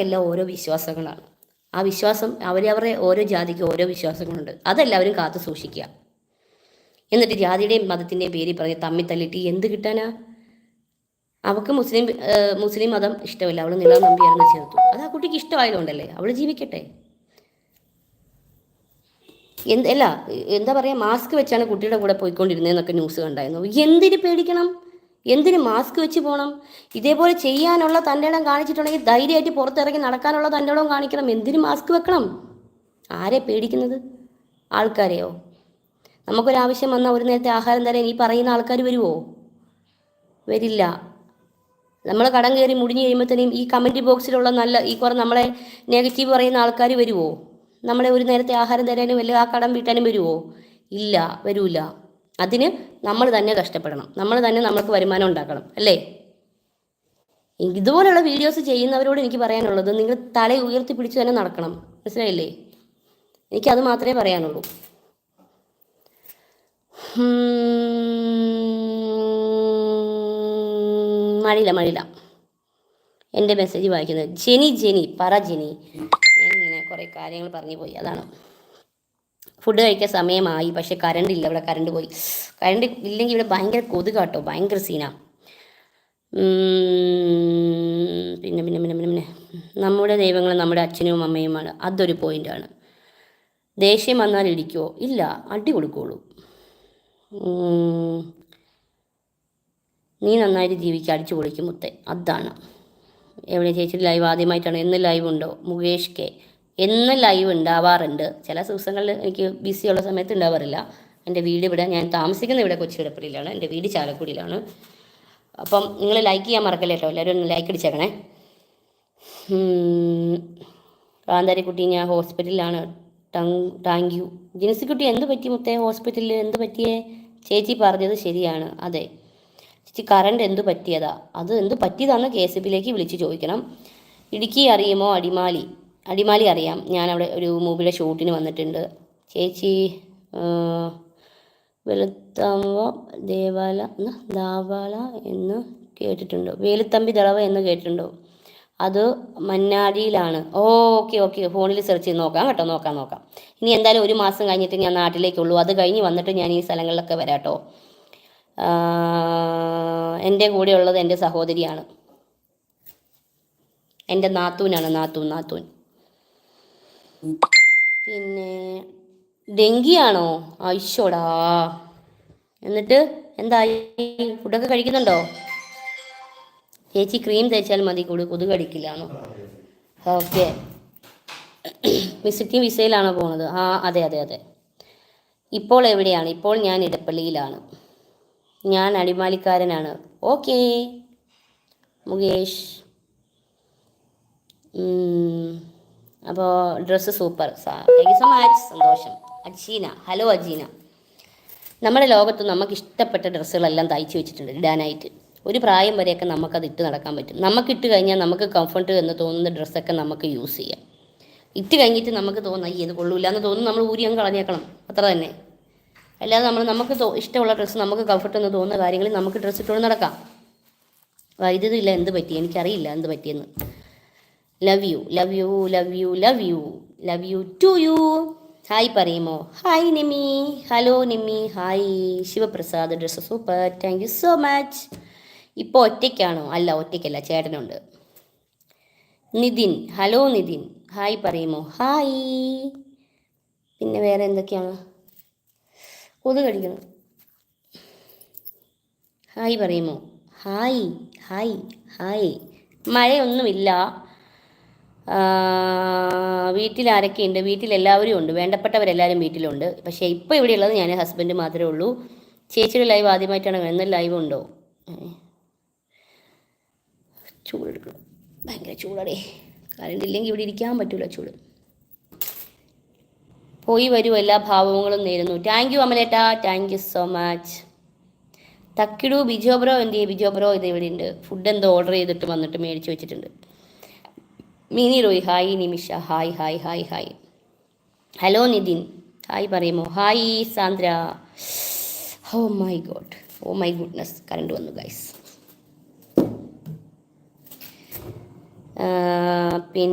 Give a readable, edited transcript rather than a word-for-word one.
എല്ലാം ഓരോ വിശ്വാസങ്ങളാണ്. ആ വിശ്വാസം അവരവരുടെ ഓരോ ജാതിക്ക് ഓരോ വിശ്വാസങ്ങളുണ്ട്. അതെല്ലാവരും കാത്തു സൂക്ഷിക്കുക. എന്നിട്ട് ജാതിയുടെയും മതത്തിൻ്റെയും പേരിൽ പറഞ്ഞ് തമ്മിൽ തല്ലിട്ട് എന്ത് കിട്ടാനാ? അവൾക്ക് മുസ്ലിം മതം ഇഷ്ടമല്ല, അവൾ നില നമ്പിയായിരുന്നു ചേർത്തു. അത് ആ കുട്ടിക്ക് ഇഷ്ടമായതുകൊണ്ടല്ലേ, അവൾ ജീവിക്കട്ടെ. അല്ല, എന്താ പറയുക, മാസ്ക് വെച്ചാണ് കുട്ടിയുടെ കൂടെ പോയിക്കൊണ്ടിരുന്നതെന്നൊക്കെ ന്യൂസ് കണ്ടായിരുന്നു. എന്തിന് പേടിക്കണം? എന്തിന് മാസ്ക് വെച്ച് പോകണം? ഇതേപോലെ ചെയ്യാനുള്ള തൻ്റെ ഇടം കാണിച്ചിട്ടുണ്ടെങ്കിൽ ധൈര്യമായിട്ട് പുറത്തിറങ്ങി നടക്കാനുള്ള തൻ്റെ ഇടം കാണിക്കണം. എന്തിന് മാസ്ക് വെക്കണം? ആരെ പേടിക്കുന്നത്? ആൾക്കാരെയോ? നമുക്കൊരാവശ്യം വന്നാൽ ഒരു നേരത്തെ ആഹാരം തരാൻ ഈ പറയുന്ന ആൾക്കാർ വരുമോ? വരില്ല. നമ്മൾ കടം കയറി മുടിഞ്ഞ് കഴിയുമ്പോഴത്തേനും ഈ കമൻറ്റ് ബോക്സിലുള്ള ഈ കുറേ നമ്മളെ നെഗറ്റീവ് പറയുന്ന ആൾക്കാർ വരുമോ? നമ്മളെ ഒരു നേരത്തെ ആഹാരം തരാനും വല്ല ആ കടം വീട്ടാനും വരുമോ? ഇല്ല, വരൂല. അതിന് നമ്മൾ തന്നെ കഷ്ടപ്പെടണം, നമ്മൾ തന്നെ നമുക്ക് വരുമാനം ഉണ്ടാക്കണം, അല്ലേ? ഇതുപോലുള്ള വീഡിയോസ് ചെയ്യുന്നവരോട് എനിക്ക് പറയാനുള്ളത്, നിങ്ങൾ തല ഉയർത്തി പിടിച്ച് തന്നെ നടക്കണം. മനസ്സിലായില്ലേ? എനിക്കത് മാത്രമേ പറയാനുള്ളൂ. മഴയില്ല. എൻ്റെ മെസ്സേജ് വായിക്കുന്നത് ജെനി പറ ജെനി. ഞാനിങ്ങനെ കുറേ കാര്യങ്ങൾ പറഞ്ഞു പോയി, അതാണ്. ഫുഡ് കഴിക്കാൻ സമയമായി, പക്ഷേ കറണ്ട് ഇല്ല. ഇവിടെ കറണ്ട് പോയി. കറണ്ട് ഇല്ലെങ്കിൽ ഇവിടെ ഭയങ്കര കൊതുകാട്ടോ, ഭയങ്കര സീനാണ്. പിന്നെ നമ്മുടെ ദൈവങ്ങൾ നമ്മുടെ അച്ഛനും അമ്മയുമാണ്. അതൊരു പോയിൻ്റാണ്. ദേഷ്യം വന്നാൽ ഇടിക്കുമോ? ഇല്ല, അടി കൊടുക്കുള്ളൂ. നീ നന്നായിട്ട് ജീവിക്കുക, അടിച്ചു പൊളിക്കും മുത്തേ. അതാണ്. എവിടെ ചേച്ചി ലൈവ് ആദ്യമായിട്ടാണ്? എന്ന് ലൈവ് ഉണ്ടോ? മുകേഷ് കെ. എന്ന് ലൈവ് ഉണ്ടാവാറുണ്ട്. ചില ദിവസങ്ങളിൽ എനിക്ക് ബിസിയുള്ള സമയത്ത് ഉണ്ടാവാറില്ല. എൻ്റെ വീട് ഇവിടെ, ഞാൻ താമസിക്കുന്ന ഇവിടെ കൊച്ചിടപ്പള്ളിയിലാണ്. എൻ്റെ വീട് ചാലക്കുടിയിലാണ്. അപ്പം നിങ്ങൾ ലൈക്ക് ചെയ്യാൻ മറക്കല്ലേ കേട്ടോ. എല്ലാവരും ഒന്ന് ലൈക്ക് അടിച്ചേക്കണേ. കാന്താരിക്കുട്ടി, ഞാൻ ഹോസ്പിറ്റലിലാണ്. Thank you. ജിൻസിക്കുട്ടി, എന്ത് പറ്റി മുത്തേ? ഹോസ്പിറ്റലിൽ എന്ത് പറ്റിയേ? ചേച്ചി പറഞ്ഞത് ശരിയാണ്. അതെ ചേച്ചി, കറണ്ട് എന്ത് പറ്റിയതാ? അത് എന്ത് പറ്റിയതാണെന്ന് KSBയിലേക്ക് വിളിച്ച് ചോദിക്കണം. ഇടുക്കി അറിയുമോ? അടിമാലി അറിയാം. ഞാനവിടെ ഒരു മൂവിയുടെ ഷൂട്ടിന് വന്നിട്ടുണ്ട്. ചേച്ചി വെളുത്തമ്പ ദാവാല എന്ന് കേട്ടിട്ടുണ്ടോ? വേലുത്തമ്പി ദളവ എന്ന് കേട്ടിട്ടുണ്ടോ? അത് മന്നാടിയിലാണ്. ഓക്കെ, ഫോണിൽ സെർച്ച് ചെയ്ത് നോക്കാം കേട്ടോ. നോക്കാം. ഇനി എന്തായാലും 1 മാസം കഴിഞ്ഞിട്ട് ഞാൻ നാട്ടിലേക്കുള്ളൂ. അത് കഴിഞ്ഞ് വന്നിട്ട് ഞാൻ ഈ സ്ഥലങ്ങളിലൊക്കെ വരാം കേട്ടോ. എൻ്റെ കൂടെയുള്ളത് എൻ്റെ സഹോദരിയാണ്, എൻ്റെ നാത്തൂനാണ്. നാത്തൂൻ. പിന്നെ ഡെങ്കിയാണോ? ഐശോടാ. എന്നിട്ട് എന്തായി? ഫുഡൊക്കെ കഴിക്കുന്നുണ്ടോ? ചേച്ചി ക്രീം തേച്ചാൽ മതി, കൊതുക് കടിക്കില്ലാന്നോ? ഓക്കെ. വിസിറ്റിംഗ് വിസയിലാണോ പോകുന്നത്? അതെ. ഇപ്പോൾ എവിടെയാണ്? ഇപ്പോൾ ഞാൻ ഇടപ്പള്ളിയിലാണ്. ഞാൻ അടിമാലിക്കാരനാണ്. ഓക്കെ മുകേഷ്. അപ്പോൾ dress super. Thank you so much. സന്തോഷം. അജീന, ഹലോ അജീന. നമ്മുടെ ലോകത്ത് നമുക്ക് ഇഷ്ടപ്പെട്ട ഡ്രസ്സുകളെല്ലാം തയ്ച്ച് വെച്ചിട്ടുണ്ട് ഇടാനായിട്ട്. ഒരു പ്രായം വരെയൊക്കെ നമുക്കത് ഇട്ട് നടക്കാൻ പറ്റും. നമുക്കിട്ട് കഴിഞ്ഞാൽ നമുക്ക് കംഫർട്ട് എന്ന് തോന്നുന്ന ഡ്രസ്സൊക്കെ നമുക്ക് യൂസ് ചെയ്യാം. ഇട്ട് കഴിഞ്ഞിട്ട് നമുക്ക് തോന്നുന്ന ഇത് കൊള്ളൂല്ല എന്ന് തോന്നുന്നു, നമ്മൾ ഊരി അങ്ങ് കളഞ്ഞേക്കണം, അത്ര തന്നെ. അല്ലാതെ നമുക്ക് ഇഷ്ടമുള്ള ഡ്രസ്സ്, നമുക്ക് കംഫർട്ട് എന്ന് തോന്നുന്ന കാര്യങ്ങളിൽ നമുക്ക് ഡ്രസ്സ് ഇട്ടുകൊണ്ട് നടക്കാം. വൈദ്യുതി ഇല്ല, എന്ത് പറ്റി? എനിക്കറിയില്ല എന്ത് പറ്റിയെന്ന്. Love you to you. Hi പറയുമോ? Hi Nimi. Hello Nimi. Hi Sivaprasad. Dress super, thank you so much. ഇപ്പോൾ ഒറ്റയ്ക്കാണോ? അല്ല, ഒറ്റയ്ക്കല്ല, ചേട്ടനുണ്ട്. നിതിൻ, ഹലോ നിതിൻ. ഹായ് പറയുമോ? ഹായ്. പിന്നെ വേറെ എന്തൊക്കെയാണ്? കൊതുക് കടിക്കണം. ഹായ് പറയുമോ? ഹായ്. മഴയൊന്നുമില്ല. വീട്ടിൽ ആരൊക്കെയുണ്ട്? വീട്ടിൽ എല്ലാവരും ഉണ്ട്, വേണ്ടപ്പെട്ടവരെല്ലാവരും വീട്ടിലുണ്ട്. പക്ഷേ ഇപ്പോൾ ഇവിടെയുള്ളത് ഞാൻ ഹസ്ബൻഡ് മാത്രമേ ഉള്ളൂ. ചേച്ചിയുടെ ലൈവ് ആദ്യമായിട്ടാണ് വരുന്നത്. ലൈവ് ഉണ്ടോ? ചൂടെടുക്കണം, ഭയങ്കര ചൂടേ. കറണ്ട് ഇല്ലെങ്കിൽ ഇവിടെ ഇരിക്കാൻ പറ്റൂല, ചൂട്. പോയി വരൂ, എല്ലാ ഭാവങ്ങളും നേരുന്നു. താങ്ക് യു അമലേട്ടാ, താങ്ക് യു സോ മച്ച്. തക്കിടു ബിജോ ബ്രോ. ബിജോ ബ്രോ ഇത് ഇവിടെ ഉണ്ട്. ഫുഡ് എന്തോ ഓർഡർ ചെയ്തിട്ട് വന്നിട്ട് മേടിച്ച് വെച്ചിട്ടുണ്ട്. Mini Roy, hi. Nimisha, hi. Hello Nithin, hi പറയുമോ? Hi Sandra. Oh my goodness, current വന്നു ഗൈസ്. പിന്നെ